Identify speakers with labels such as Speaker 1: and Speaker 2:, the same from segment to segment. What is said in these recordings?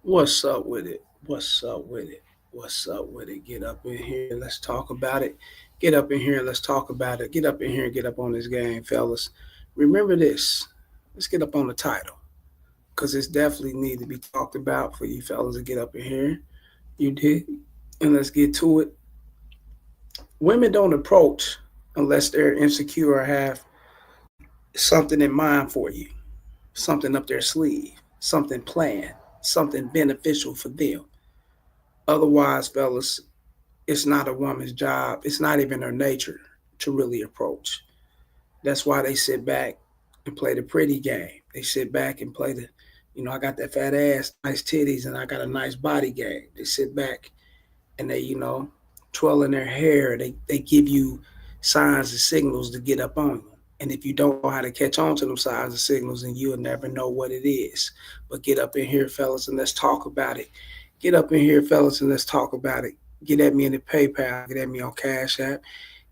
Speaker 1: What's up with it? What's up with it? What's up with it? Get up in here. Let's talk about it. Get up in here. Let's talk about it. Get up in here and get up on this game, fellas. Remember this. Let's get up on the title because it's definitely need to be talked about for you fellas to get up in here. You did. And let's get to it. Women don't approach unless they're insecure or have something in mind for you, something up their sleeve, something planned, something beneficial for them. Otherwise, fellas, it's not a woman's job. It's not even her nature to really approach. That's why they sit back and play the pretty game. They sit back and play I got that fat ass, nice titties, and I got a nice body game. They sit back and they twirl in their hair. They give you signs and signals to get up on you. And if you don't know how to catch on to them signs and signals, then you'll never know what it is. But get up in here, fellas, and let's talk about it. Get up in here, fellas, and let's talk about it. Get at me in the PayPal, get at me on Cash App,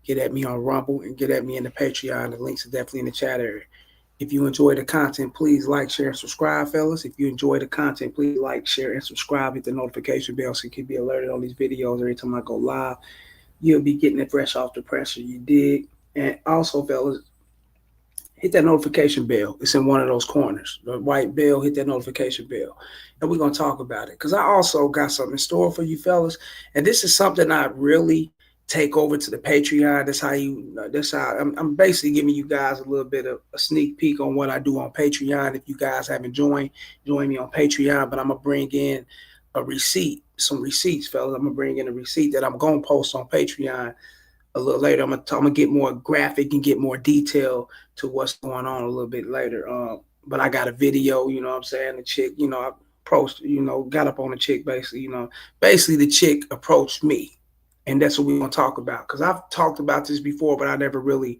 Speaker 1: get at me on Rumble, and get at me in the Patreon. The links are definitely in the chat area. If you enjoy the content, please like, share, and subscribe, fellas. If you enjoy the content, please like, share, and subscribe. Hit the notification bell so you can be alerted on these videos every time I go live. You'll be getting it fresh off the presser. You dig? And also, fellas, hit that notification bell. It's in one of those corners. The white bell, hit that notification bell. And we're going to talk about it. Because I also got something in store for you fellas. And this is something I really take over to the Patreon. I'm basically giving you guys a little bit of a sneak peek on what I do on Patreon. If you guys haven't join me on Patreon. But I'm going to bring in a receipt, some receipts, fellas. I'm going to bring in a receipt that I'm going to post on Patreon a little later. I'm gonna get more graphic and get more detail to what's going on a little bit later. But I got a video, you know what I'm saying? The chick, I approached, got up on the chick basically, basically the chick approached me. And that's what we're gonna talk about. Because I've talked about this before, but I never really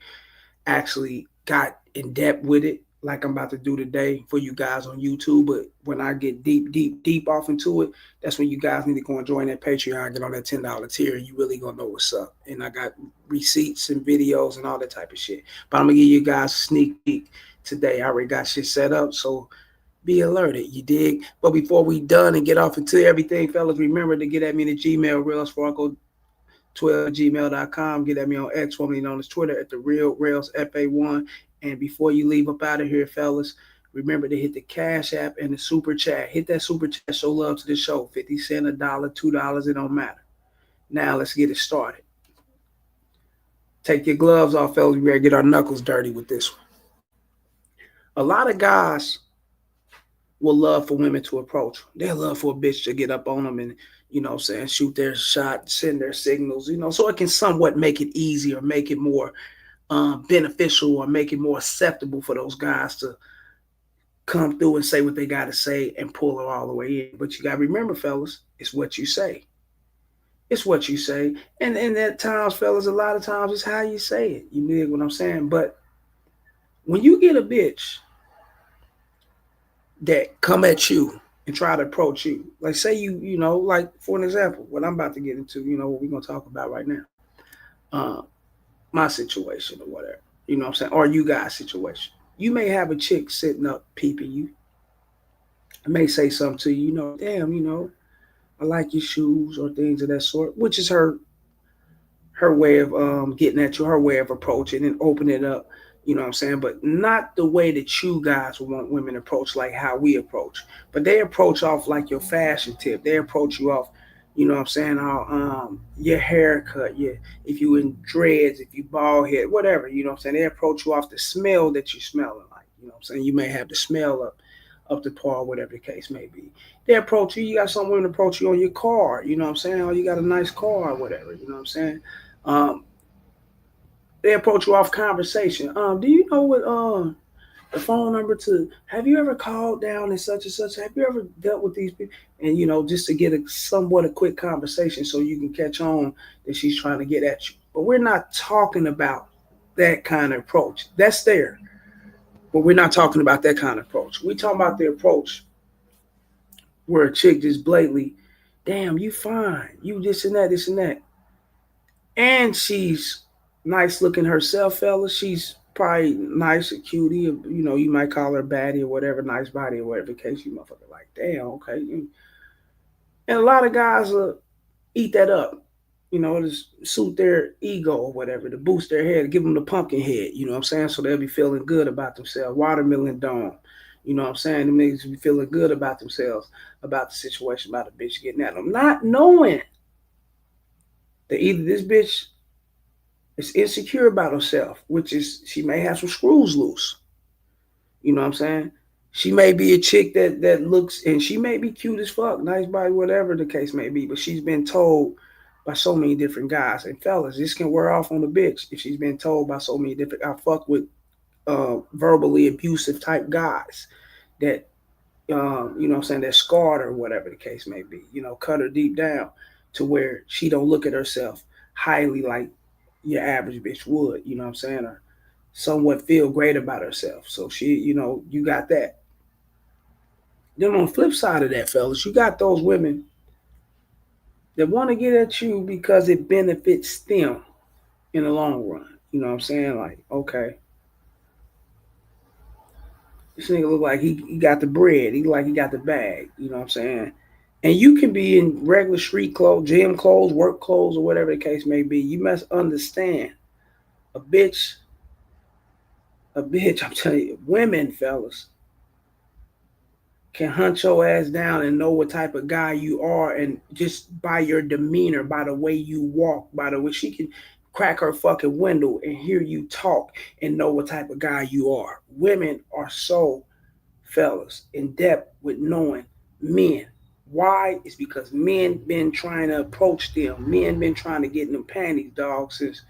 Speaker 1: actually got in depth with it like I'm about to do today for you guys on YouTube. But when I get deep off into it, that's when you guys need to go and join that Patreon, get on that $10 tier, and you really gonna know what's up. And I got receipts and videos and all that type of shit. But I'm gonna give you guys a sneak peek today. I already got shit set up, so be alerted. You dig? But before we done and get off into everything, fellas, remember to get at me in the Gmail, Rails Farco 12 gmail.com. Get at me on X, formerly known as Twitter, at the Real Rails FA1. And before you leave up out of here, fellas, remember to hit the Cash App and the Super Chat. Hit that Super Chat. Show love to the show. 50 cents, a dollar, $2. It don't matter. Now let's get it started. Take your gloves off, fellas. We better get our knuckles dirty with this one. A lot of guys will love for women to approach. They'll love for a bitch to get up on them and, shoot their shot, send their signals, so it can somewhat make it easy or make it more beneficial or make it more acceptable for those guys to come through and say what they got to say and pull her all the way in. But you got to remember, fellas, it's what you say. It's what you say. And at times, fellas, a lot of times it's how you say it. You dig what I'm saying? But when you get a bitch that come at you and try to approach you, like say like for an example, what I'm about to get into, what we're going to talk about right now. My situation or whatever, what I'm saying, or you guys' situation. You may have a chick sitting up peeping you. I may say something to you, damn, I like your shoes or things of that sort, which is her way of getting at you, her way of approaching and opening it up, what I'm saying, but not the way that you guys want women to approach, like how we approach. But they approach off like your fashion tip. They approach you off, what I'm saying, your haircut, if you in dreads, if you bald head, whatever, what I'm saying. They approach you off the smell that you smelling like, what I'm saying. You may have the smell up to par, whatever the case may be. They approach you. You got some women approach you on your car, what I'm saying. Oh, you got a nice car, or whatever, what I'm saying. Um, they approach you off conversation. Do you know what the phone number to? Have you ever called down and such and such? Have you ever dealt with these people? And just to get a somewhat a quick conversation so you can catch on that she's trying to get at you. But we're not talking about that kind of approach. That's there, but we're not talking about that kind of approach. We're talking about the approach where a chick just blatantly, damn, you fine, you this and that, this and that, and she's nice looking herself, fellas. She's probably nice, a cutie, you might call her baddie or whatever, nice body or whatever the case. You motherfucker like, damn, okay. And a lot of guys will eat that up, to suit their ego or whatever, to boost their head, to give them the pumpkin head, you know what I'm saying? So they'll be feeling good about themselves. Watermelon dome, you know what I'm saying? It makes be feeling good about themselves, about the situation, about the bitch getting at them. Not knowing that either this bitch is insecure about herself, which is she may have some screws loose. You know what I'm saying? She may be a chick that looks, and she may be cute as fuck, nice body, whatever the case may be, but she's been told by so many different guys. And fellas, this can wear off on the bitch if she's been told by so many different. I fuck with verbally abusive type guys that what I'm saying, that scarred her, whatever the case may be. Cut her deep down to where she don't look at herself highly like your average bitch would. You know what I'm saying? Or somewhat feel great about herself. So she, you got that. Then on the flip side of that, fellas, you got those women that want to get at you because it benefits them in the long run. You know what I'm saying? Like, okay, this nigga look like he got the bread. He like he got the bag. You know what I'm saying? And you can be in regular street clothes, gym clothes, work clothes, or whatever the case may be. You must understand a bitch, I'm telling you, women, fellas, can hunt your ass down and know what type of guy you are, and just by your demeanor, by the way you walk, by the way she can crack her fucking window and hear you talk and know what type of guy you are. Women are so, fellas, in depth with knowing men. Why? It's because men been trying to approach them. Men been trying to get in them panties, dog, since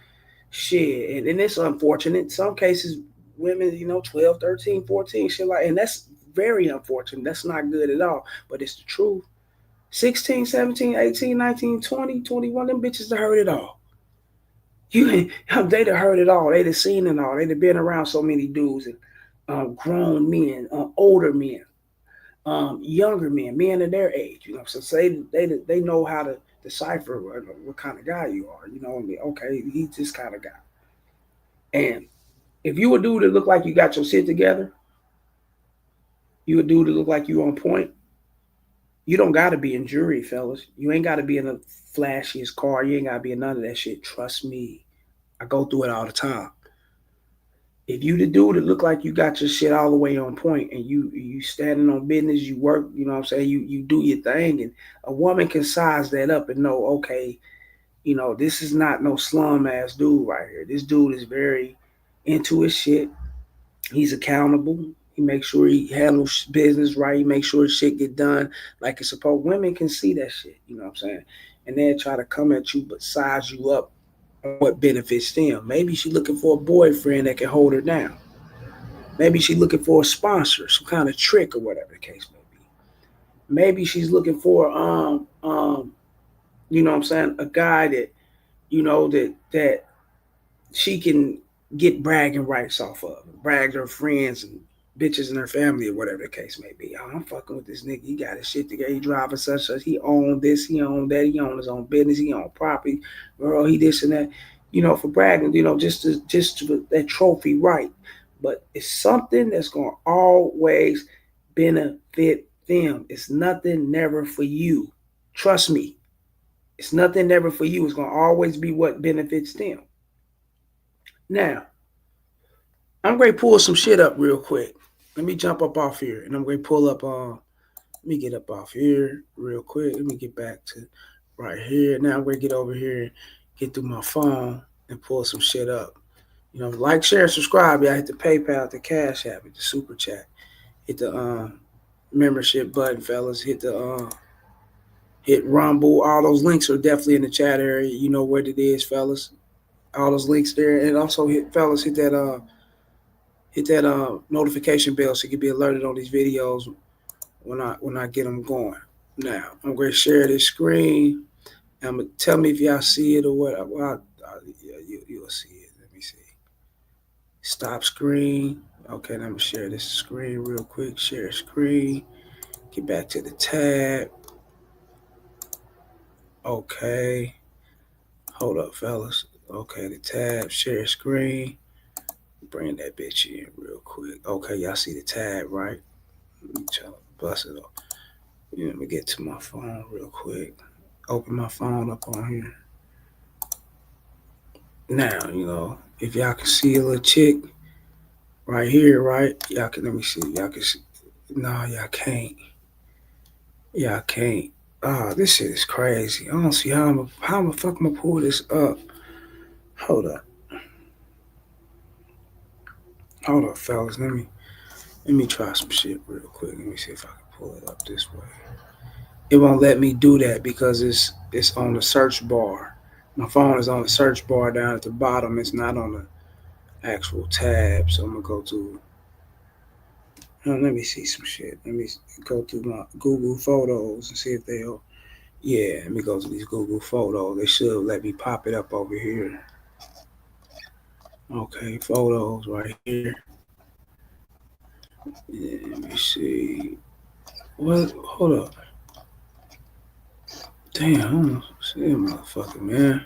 Speaker 1: shit. And it's unfortunate. In some cases, women, 12, 13, 14, shit like, and that's very unfortunate. That's not good at all. But it's the truth. 16, 17, 18, 19, 20, 21, them bitches have heard it all. They'd have heard it all. They'd have seen it all. They'd have been around so many dudes and grown men, older men, younger men, men of their age. So they know how to decipher what kind of guy you are. You know what I mean? Okay, he's this kind of guy. And if you a dude that look like you got your shit together, you a dude that look like you on point, you don't gotta be in jury, fellas. You ain't gotta be in the flashiest car. You ain't gotta be in none of that shit. Trust me. I go through it all the time. If you the dude that look like you got your shit all the way on point and you standing on business, you work, you know what I'm saying, you do your thing, and a woman can size that up and know, okay, this is not no slum ass dude right here. This dude is very into his shit. He's accountable. He makes sure he handles business right. He makes sure shit get done like it's supposed. Women can see that shit. You know what I'm saying? And they try to come at you, but size you up on what benefits them. Maybe she's looking for a boyfriend that can hold her down. Maybe she's looking for a sponsor, some kind of trick or whatever the case may be. Maybe she's looking for you know what I'm saying, a guy that that she can get bragging rights off of, brag to her friends and bitches in her family or whatever the case may be. Oh, I'm fucking with this nigga. He got his shit together. He driving such. He owned this. He owned that. He owned his own business. He owned property. Girl, he this and that. For bragging. Just that trophy right. But it's something that's gonna always benefit them. It's nothing never for you. Trust me. It's nothing never for you. It's gonna always be what benefits them. Now, I'm going to pull some shit up real quick. Let me jump up off here, and I'm going to pull up. Let me get up off here real quick. Let me get back to right here. Now I'm going to get over here, get through my phone, and pull some shit up. Like, share, subscribe. Y'all hit the PayPal, the Cash App, hit the Super Chat, hit the membership button, fellas. Hit Rumble. All those links are definitely in the chat area. You know what it is, fellas. All those links there, and also fellas, hit that notification bell so you can be alerted on these videos when I get them going. Now I'm going to share this screen. I'm gonna tell me if y'all see it or what. Well, you'll see it. Let me see. Stop screen. Okay, I'm gonna share this screen real quick. Share screen. Get back to the tab. Okay. Hold up, fellas. Okay, the tab. Share screen. Bring that bitch in real quick. Okay, y'all see the tab, right? Let me try to bust it up. Yeah, let me get to my phone real quick. Open my phone up on here. Now, if y'all can see a little chick right here, right? Y'all can let me see. Y'all can see. No, y'all can't. Y'all can't. This shit is crazy. I don't see how the fuck I'm gonna pull this up. Hold up. Hold up, fellas. Let me try some shit real quick. Let me see if I can pull it up this way. It won't let me do that because it's on the search bar. My phone is on the search bar down at the bottom. It's not on the actual tab. So I'm gonna go to. Let me see some shit. Let me go through my Google Photos and see if they'll. Yeah, let me go to these Google Photos. They should let me pop it up over here. Okay, photos right here. Yeah, let me see. What? Hold up. Damn, I don't see a motherfucker, man.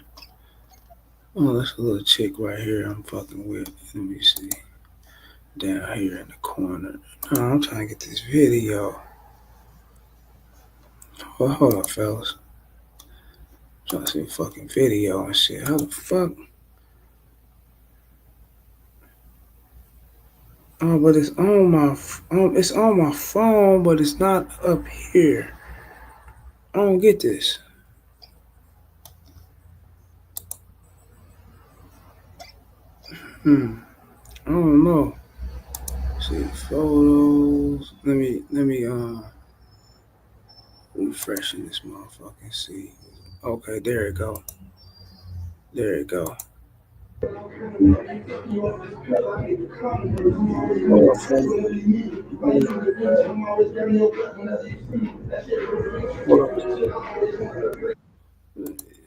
Speaker 1: Oh, that's a little chick right here I'm fucking with. Let me see. Down here in the corner. No, I'm trying to get this video. Hold up, fellas. I'm trying to see a fucking video and shit. How the fuck? Oh, but it's on my phone, but it's not up here. I don't get this. I don't know. See photos. Let me refreshing this motherfucking see. Okay, there it go. There it go. Hold up, fella. Hold up.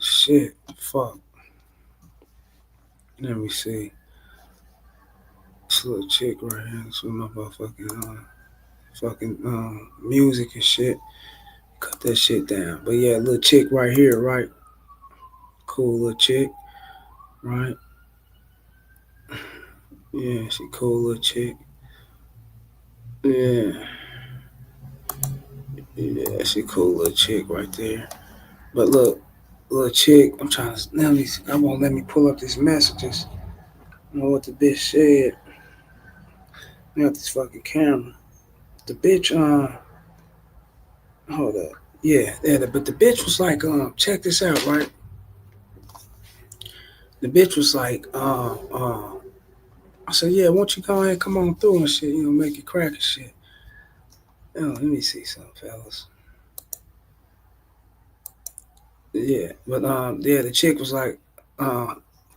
Speaker 1: Shit. Fuck. Let me see. This little chick right here. This with my fucking music and shit. Cut that shit down. But yeah, little chick right here, right? Cool little chick, right? Yeah, she cool little chick. Yeah, yeah, she cool little chick right there. But look, little chick, I'm trying to let me. I won't let me pull up these messages. I know what the bitch said. I got this fucking camera. The bitch, hold up. Yeah, yeah. But the bitch was like, check this out, right? The bitch was like, I said, yeah, won't you go ahead and come on through and shit, make it crack and shit. Let me see something, fellas. Yeah, but yeah, the chick was like, uh,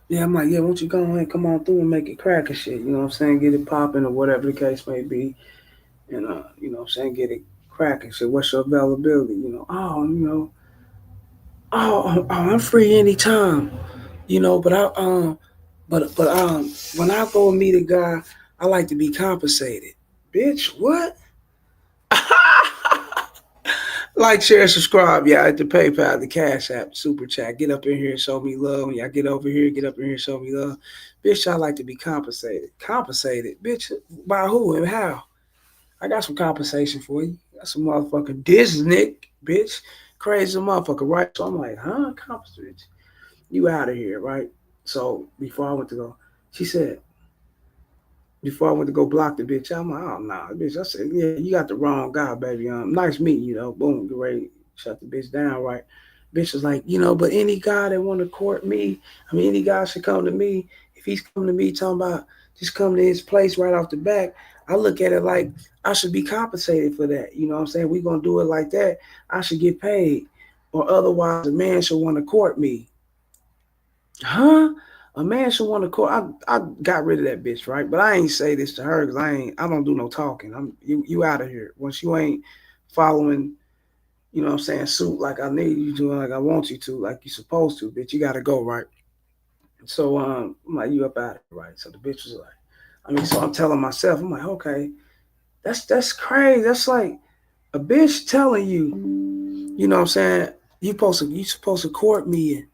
Speaker 1: yeah, I'm like, yeah, won't you go ahead and come on through and make it crack and shit, you know what I'm saying? Get it popping or whatever the case may be. And you know what I'm saying, get it cracking. So what's your availability? I'm free anytime. But when I go and meet a guy, I like to be compensated. Bitch, what? Like, share, subscribe, y'all, at the PayPal, the Cash App, Super Chat. Get up in here and show me love. When y'all get over here, get up in here and show me love. Bitch, I like to be compensated. Compensated? Bitch, by who and how? I got some compensation for you. Got some motherfucking Disney, bitch. Crazy motherfucker, right? So I'm like, huh? Compensated. You out of here, right? So before I went to go, she said, before I went to go block the bitch, I'm like, oh, nah, bitch. I said, yeah, you got the wrong guy, baby. Nice meeting you, though. Boom, get ready, shut the bitch down, right? Bitch was like, but any guy that want to court me, any guy should come to me. If he's coming to me talking about just come to his place right off the back, I look at it like I should be compensated for that. You know what I'm saying? We gonna do it like that. I should get paid, or otherwise a man should want to court me. Huh? A man should want to court. I got rid of that bitch, right? But I ain't say this to her because I don't do no talking. You out of here. Once you ain't following, what I'm saying, suit like I need you to, like I want you to, like you supposed to, bitch, you gotta go, right? So I'm like, you up out of here, right? So the bitch was like, so I'm telling myself, I'm like, okay, that's crazy. That's like a bitch telling you, what I'm saying, you supposed to court me and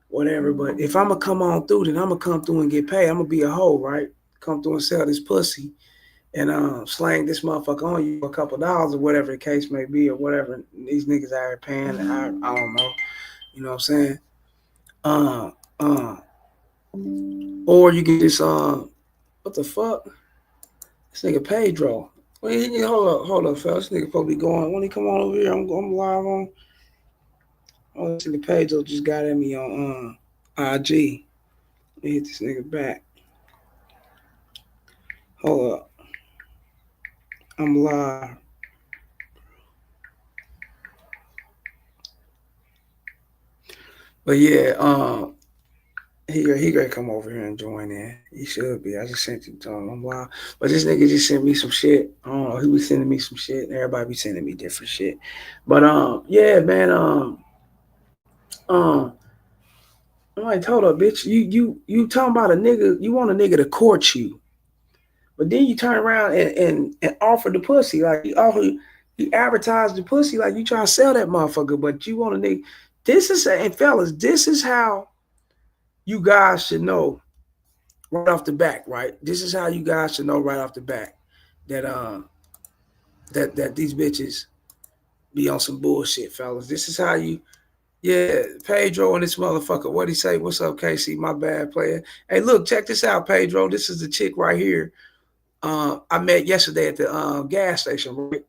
Speaker 1: whatever. But if I'm gonna come on through, then I'm gonna come through and get paid. I'm gonna be a hoe, right? Come through and sell this pussy and slang this motherfucker on you for a couple dollars or whatever the case may be or whatever these niggas out here paying. I don't know. You know what I'm saying? Uh, uh, or you get this what the fuck? This nigga Pedro. Hold up, fellas. This nigga probably going. When he come on over here, I'm live on. Oh, this nigga Pedro just got at me on IG. Let me hit this nigga back. Hold up. I'm live. But yeah, he gonna come over here and join in. He should be. I just sent it to him. I'm live. But this nigga just sent me some shit. I don't know. He was sending me some shit. Everybody be sending me different shit. But yeah, man. Um, I'm like, hold up, bitch. You talking about a nigga? You want a nigga to court you, but then you turn around and offer the pussy like you advertise the pussy like you trying to sell that motherfucker, but you want a nigga. This is and fellas, this is how you guys should know right off the back, right? This is how you guys should know right off the back that that these bitches be on some bullshit, fellas. This is how you. Yeah, Pedro and this motherfucker. What he say? What's up, Casey? My bad, player. Hey, look, check this out, Pedro. This is the chick right here. I met yesterday at the gas station. Right?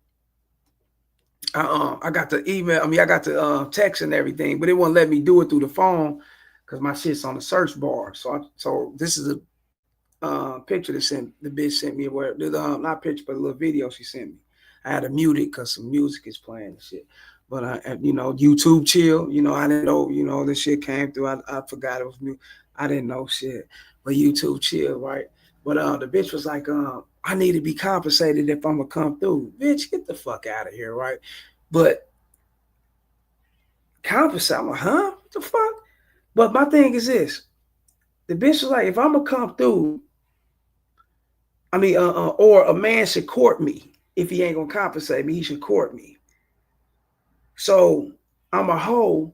Speaker 1: I got the email. I mean, I got the text and everything, but it won't let me do it through the phone because my shit's on the search bar. So this is a picture that the bitch sent me. Where not picture, but a little video she sent me. I had to mute it because some music is playing and shit. But YouTube chill. I didn't know. This shit came through. I forgot it was new. I didn't know shit. But YouTube chill, right? But the bitch was like, I need to be compensated if I'm gonna come through. Bitch, get the fuck out of here, right? But compensate, I'm like, huh? What the fuck? But my thing is this: the bitch was like, if I'm gonna come through, I mean, or a man should court me. If he ain't gonna compensate me, he should court me. So I'm a hoe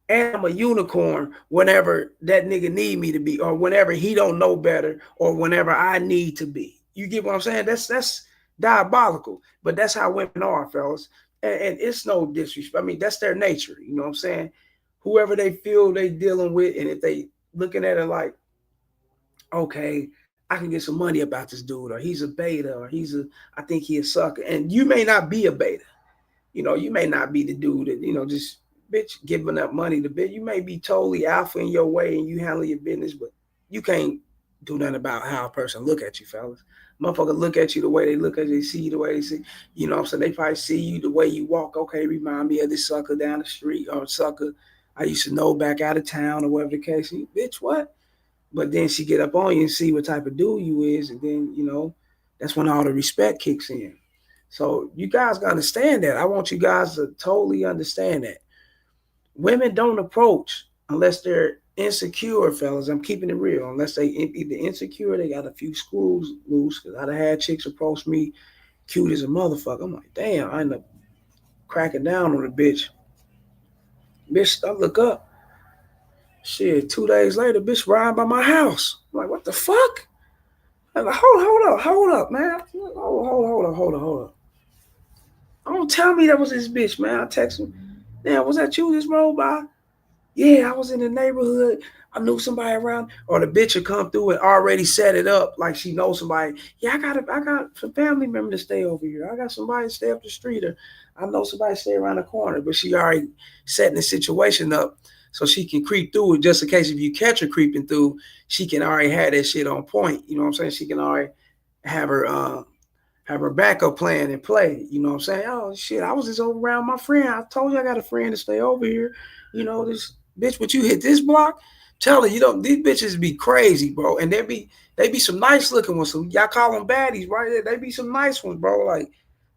Speaker 1: and I'm a unicorn whenever that nigga need me to be, or whenever he don't know better, or whenever I need to be. You get what I'm saying? That's diabolical. But that's how women are, fellas. And it's no disrespect. I mean, that's their nature. You know what I'm saying? Whoever they feel they dealing with, and if they looking at it like, okay, I can get some money about this dude, or he's a beta, or I think he a sucker. And you may not be a beta. You may not be the dude that, just bitch giving up money to bitch. You may be totally alpha in your way and you handle your business, but you can't do nothing about how a person look at you, fellas. Motherfucker look at you the way they look at you, they see you the way they see. You know what I'm saying? They probably see you the way you walk. Okay, remind me of this sucker down the street, or sucker I used to know back out of town, or whatever the case. Bitch, what? But then she get up on you and see what type of dude you is, and then that's when all the respect kicks in. So you guys gotta understand that. I want you guys to totally understand that. Women don't approach unless they're insecure, fellas. I'm keeping it real. Unless they either insecure, they got a few screws loose. Cause I've had chicks approach me, cute as a motherfucker. I'm like, damn, I end up cracking down on the bitch. Bitch, I look up. Shit, 2 days later, bitch riding by my house. I'm like, what the fuck? I'm like, hold up, man. Hold up. Don't tell me that was this bitch, man. I text him. Damn, was that you just rolled by? Yeah, I was in the neighborhood. I knew somebody around. Or the bitch would come through and already set it up like she knows somebody. Yeah, I got some family member to stay over here. I got somebody to stay up the street, or I know somebody to stay around the corner. But she already setting the situation up so she can creep through it, just in case if you catch her creeping through, she can already have that shit on point. You know what I'm saying? She can already have her backup plan in play. You know what I'm saying? Oh shit, I was just over around my friend. I told you I got a friend to stay over here. This bitch, but you hit this block? Tell her, these bitches be crazy, bro. And they be some nice looking ones. So y'all call them baddies, right? They be some nice ones, bro. Like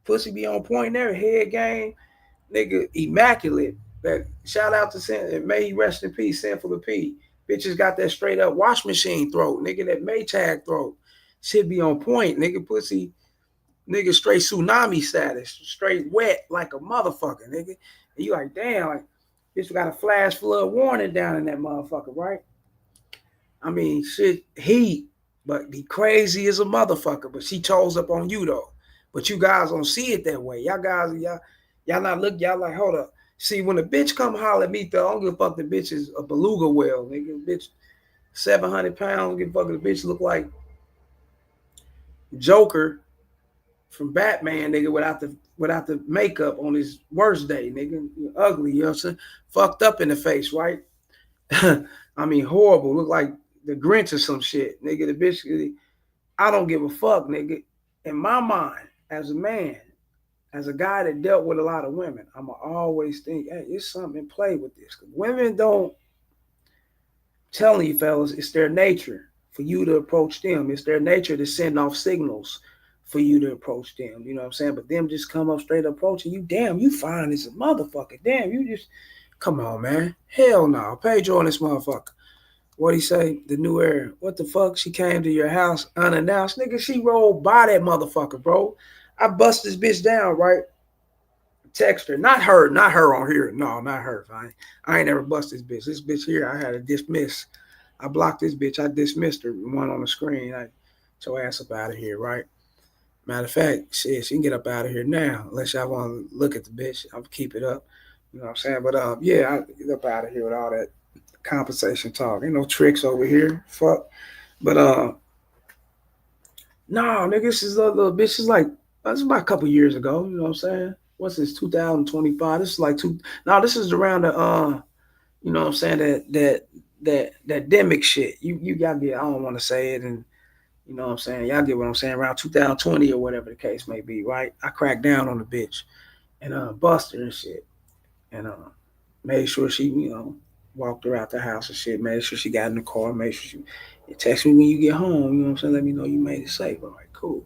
Speaker 1: pussy be on point there, head game, nigga, immaculate. That shout out to Sin, may he rest in peace, Sinful of P. Bitches got that straight up wash machine throat, nigga, that Maytag throat. Shit be on point, nigga, pussy. Nigga, straight tsunami status, straight wet like a motherfucker, nigga. And you like, damn, like, bitch got a flash flood warning down in that motherfucker, right? I mean, shit, heat. but be crazy as a motherfucker. But she chose up on you though. But you guys don't see it that way. Y'all guys, y'all not look. Y'all like, hold up. See, when a bitch come holler at me, though, I don't give a fuck. The bitch is a beluga whale, nigga. Bitch, 700 pounds. Give a fuck. The bitch look like Joker from Batman, nigga, without the makeup on his worst day, nigga. You're ugly, you know what I'm saying? Fucked up in the face, right? I mean, horrible. Look like the Grinch or some shit, nigga. The bitch, I don't give a fuck, nigga. In my mind, as a man, as a guy that dealt with a lot of women, I'ma always think, hey, there's something in play with this. Cause women don't, telling you fellas, it's their nature for you to approach them. It's their nature to send off signals for you to approach them. You know what I'm saying? But them just come up straight approaching you. Damn, you fine as a motherfucker. Damn, you just come on, man. Hell no. Pedro on this motherfucker. What he say? The new era. What the fuck? She came to your house unannounced. Nigga, she rolled by that motherfucker, bro. I bust this bitch down, right? Text her. Not her on here. No, not her. I ain't never bust this bitch. This bitch here, I had to dismiss. I blocked this bitch. I dismissed her. One on the screen. I get your ass up out of here, right? Matter of fact, shit, she can get up out of here now. Unless y'all want to look at the bitch. I'll keep it up. You know what I'm saying? But yeah, I get up out of here with all that compensation talk. Ain't no tricks over here. Fuck. But no, nigga, this is a little bitch. Is like this is about a couple years ago. You know what I'm saying? What's this? 2025. This is like two. No, this is around the you know what I'm saying, that demic shit. You gotta get, I don't want to say it, and you know what I'm saying, y'all get what I'm saying, around 2020 or whatever the case may be, right? I cracked down on the bitch and busted her and shit. And made sure she, walked her out the house and shit, made sure she got in the car, made sure she text me when you get home, you know what I'm saying? Let me know you made it safe. All right, cool.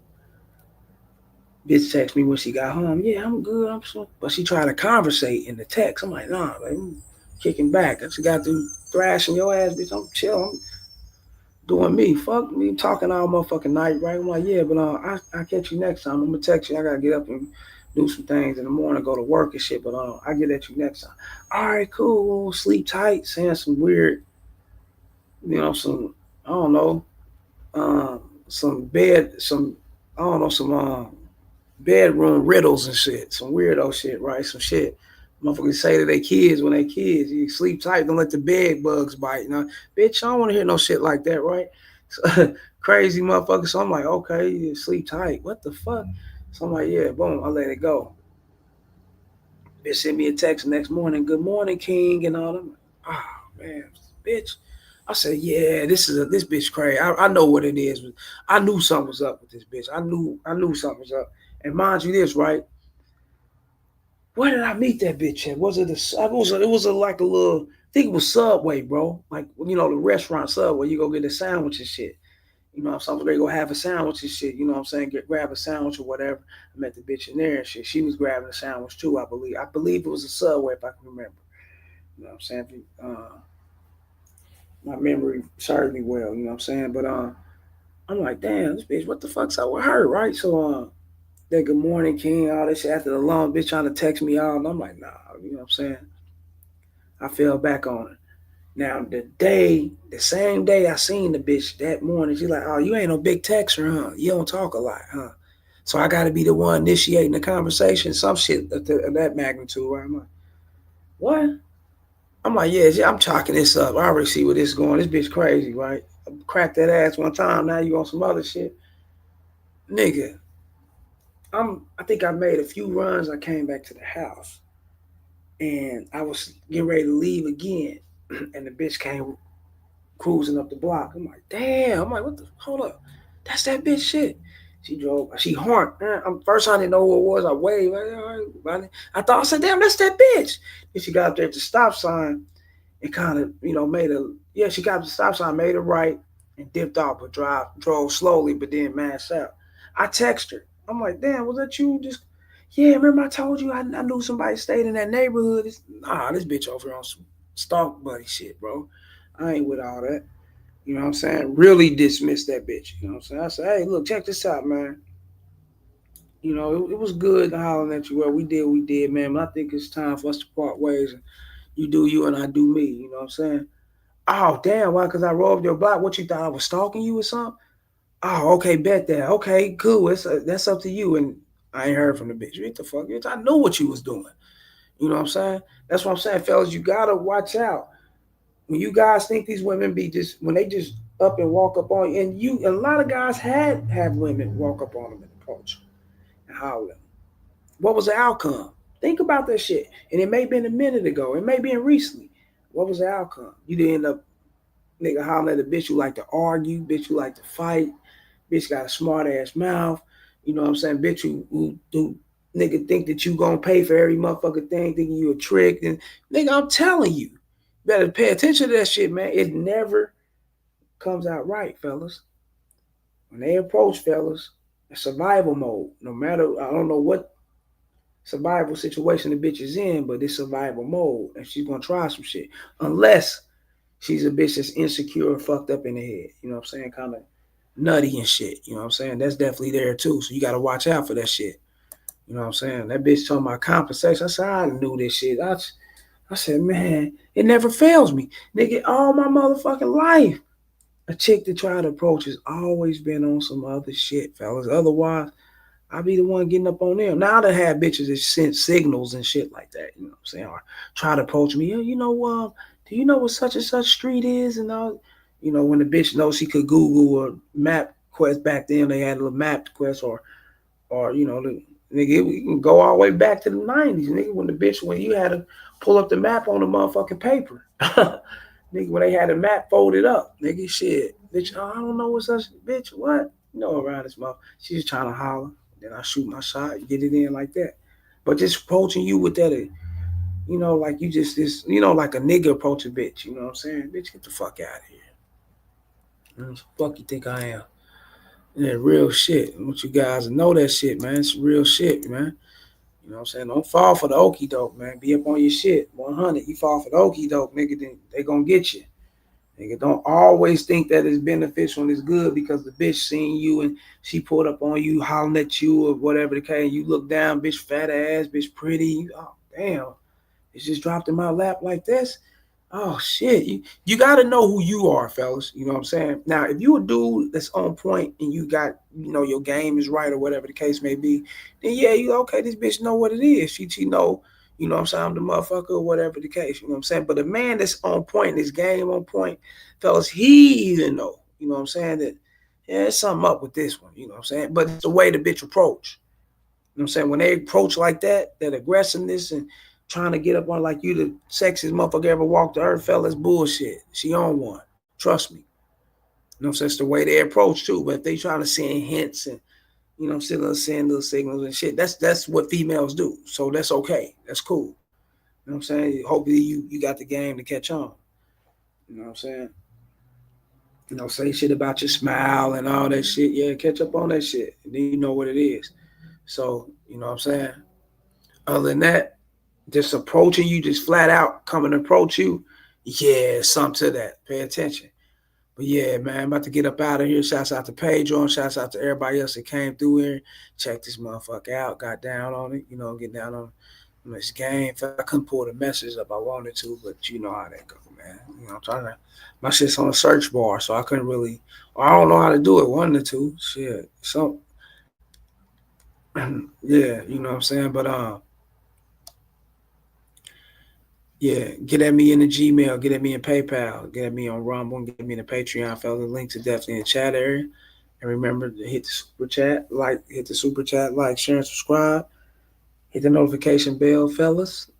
Speaker 1: Bitch text me when she got home. Yeah, I'm good. I'm so, but she tried to conversate in the text. I'm like, nah, like, I'm kicking back. I just got through thrashing your ass, bitch. I'm chill. I'm doing me. Fuck me, talking all motherfucking night, right? I'm like, yeah, but I catch you next time. I'm gonna text you. I gotta get up and do some things in the morning, go to work and shit. But I get at you next time. All right, cool. Sleep tight. Saying some weird, some I don't know, some bed, some I don't know, some bedroom riddles and shit, some weirdo shit, right? Some shit. Motherfuckers say to their kids when they kids, you sleep tight, don't let the bed bugs bite. You know, bitch, I don't want to hear no shit like that, right? So, crazy motherfucker. So I'm like, okay, you sleep tight. What the fuck? So I'm like, yeah, boom, I let it go. Bitch sent me a text the next morning, good morning, King, and all them. Oh man, bitch. I said, yeah, this bitch crazy. I know what it is. I knew something was up with this bitch. I knew something was up. And mind you, this right. Where did I meet that bitch at? Was it like a little, I think it was Subway, bro. Like, the restaurant Subway, you go get a sandwich and shit. You know, if I was ready to go have a sandwich and shit, you know what I'm saying? Grab a sandwich or whatever. I met the bitch in there and shit. She was grabbing a sandwich too, I believe. I believe it was a Subway if I can remember. You know what I'm saying? My memory served me well, you know what I'm saying? But I'm like, damn, this bitch, what the fuck's up with her, right? So that good morning, King, all this shit after the long bitch trying to text me out. And I'm like, nah, you know what I'm saying? I fell back on it. Now, the same day I seen the bitch that morning, she's like, oh, you ain't no big texter, huh? You don't talk a lot, huh? So I got to be the one initiating the conversation, some shit of that magnitude, right? I'm like, what? I'm like, yeah, I'm chalking this up. I already see where this is going. This bitch crazy, right? I cracked that ass one time. Now you on some other shit. Nigga, I think I made a few runs. I came back to the house and I was getting ready to leave again. And the bitch came cruising up the block. I'm like, damn. I'm like, what the? Hold up. That's that bitch shit. She drove. She honked. First, I didn't know who it was. I waved. I thought, I said, damn, that's that bitch. And she got up there at the stop sign and kind of, made a, yeah, she got up the stop sign, made a right and dipped off, but drove slowly, but then mashed out. I text her. I'm like, damn, was that you? Just, yeah, remember I told you I knew somebody stayed in that neighborhood. Nah, this bitch over on some stalk buddy shit, bro. I ain't with all that. You know what I'm saying? Really dismiss that bitch. You know what I'm saying? I said, hey, look, check this out, man. It was good hollering at you. Well, we did, man. But I think it's time for us to part ways. And you do you and I do me. You know what I'm saying? Oh, damn, why? Because I rolled your block. What, you thought I was stalking you or something? Oh, okay, bet that. Okay, cool. That's up to you. And I ain't heard from the bitch. What the fuck, bitch? I know what you was doing. You know what I'm saying? That's what I'm saying, fellas. You gotta watch out when you guys think these women be just when they just up and walk up on you. And you, a lot of guys had women walk up on them and approach and holler. What was the outcome? Think about that shit. And it may have been a minute ago. It may have been recently. What was the outcome? You didn't end up nigga hollering at a bitch who like to argue, bitch who like to fight, bitch got a smart ass mouth. You know what I'm saying? Bitch who nigga think that you gonna pay for every motherfucking thing, thinking you a trick. And nigga, I'm telling you, better pay attention to that shit, man. It never comes out right, fellas. When they approach fellas, it's survival mode. No matter I don't know what survival situation the bitch is in, but it's survival mode, and she's gonna try some shit. Unless she's a bitch that's insecure, fucked up in the head. You know what I'm saying? Kind of nutty and shit. You know what I'm saying? That's definitely there too. So you got to watch out for that shit. You know what I'm saying? That bitch talking about compensation. I said, I knew this shit. I said, man, it never fails me. Nigga, all my motherfucking life, a chick that tried to approach has always been on some other shit, fellas. Otherwise, I be the one getting up on them. Now I done had bitches that sent signals and shit like that. You know what I'm saying? Or try to approach me. Do you know what such and such street is? And all, you know, when the bitch knows she could Google or map quest back then, they had a little map quest or nigga, we can go all the way back to the 90s, nigga, when you had to pull up the map on the motherfucking paper. Nigga, when they had the map folded up, nigga, shit. Bitch, oh, I don't know what's such, bitch, what? You know, around this mother. She's trying to holler. Then I shoot my shot, get it in like that. But just approaching you with that, like you just this, like a nigga approach a bitch. You know what I'm saying? Bitch, get the fuck out of here. What the fuck you think I am? Yeah, real shit. I want you guys to know that shit, man. It's real shit, man. You know what I'm saying? Don't fall for the okie doke, man. Be up on your shit. 100. You fall for the okie doke, nigga, then they gonna get you. Nigga, don't always think that it's beneficial and it's good because the bitch seen you and she pulled up on you, hollering at you or whatever the case. You look down, bitch, fat ass, bitch, pretty. Oh, damn. It's just dropped in my lap like this. Oh shit. You gotta know who you are, fellas. You know what I'm saying? Now, if you a dude that's on point and you got, your game is right or whatever the case may be, then yeah, you okay, this bitch know what it is. She know, what I'm saying, I'm the motherfucker or whatever the case, you know what I'm saying? But a man that's on point, this game on point, fellas, he even know, you know what I'm saying, that yeah, there's something up with this one, you know what I'm saying? But it's the way the bitch approach. You know what I'm saying? When they approach like that aggressiveness and trying to get up on like you the sexiest motherfucker ever walked the earth, fellas, bullshit. She on one. Trust me. You know what I'm saying? It's the way they approach too. But if they trying to send hints and still send little signals and shit, that's what females do. So that's okay. That's cool. You know what I'm saying? Hopefully you got the game to catch on. You know what I'm saying? Say shit about your smile and all that shit. Yeah, catch up on that shit. And then you know what it is. So, you know what I'm saying? Other than that, just approaching you, just flat out coming to approach you, yeah, something to that. Pay attention. But yeah, man, I'm about to get up out of here. Shouts out to Pedro. Shouts out to everybody else that came through here. Check this motherfucker out. Got down on it. Get down on this game. I couldn't pull the message up. I wanted to, but you know how that go, man. I'm trying to. My shit's on the search bar, so I couldn't really. I don't know how to do it. One or two. Shit. So, yeah, you know what I'm saying. But yeah, get at me in the Gmail, get at me in PayPal, get at me on Rumble, and get at me in the Patreon, fellas. The links are definitely in the chat area. And remember to hit the super chat, like, share, and subscribe. Hit the notification bell, fellas,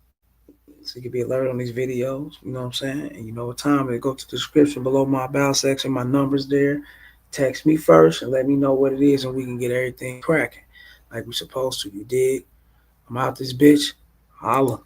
Speaker 1: so you can be alerted on these videos. You know what I'm saying? And you know what time it is. Go to the description below my about section, my number's there. Text me first and let me know what it is, and we can get everything cracking like we're supposed to. You dig? I'm out this bitch. Holla.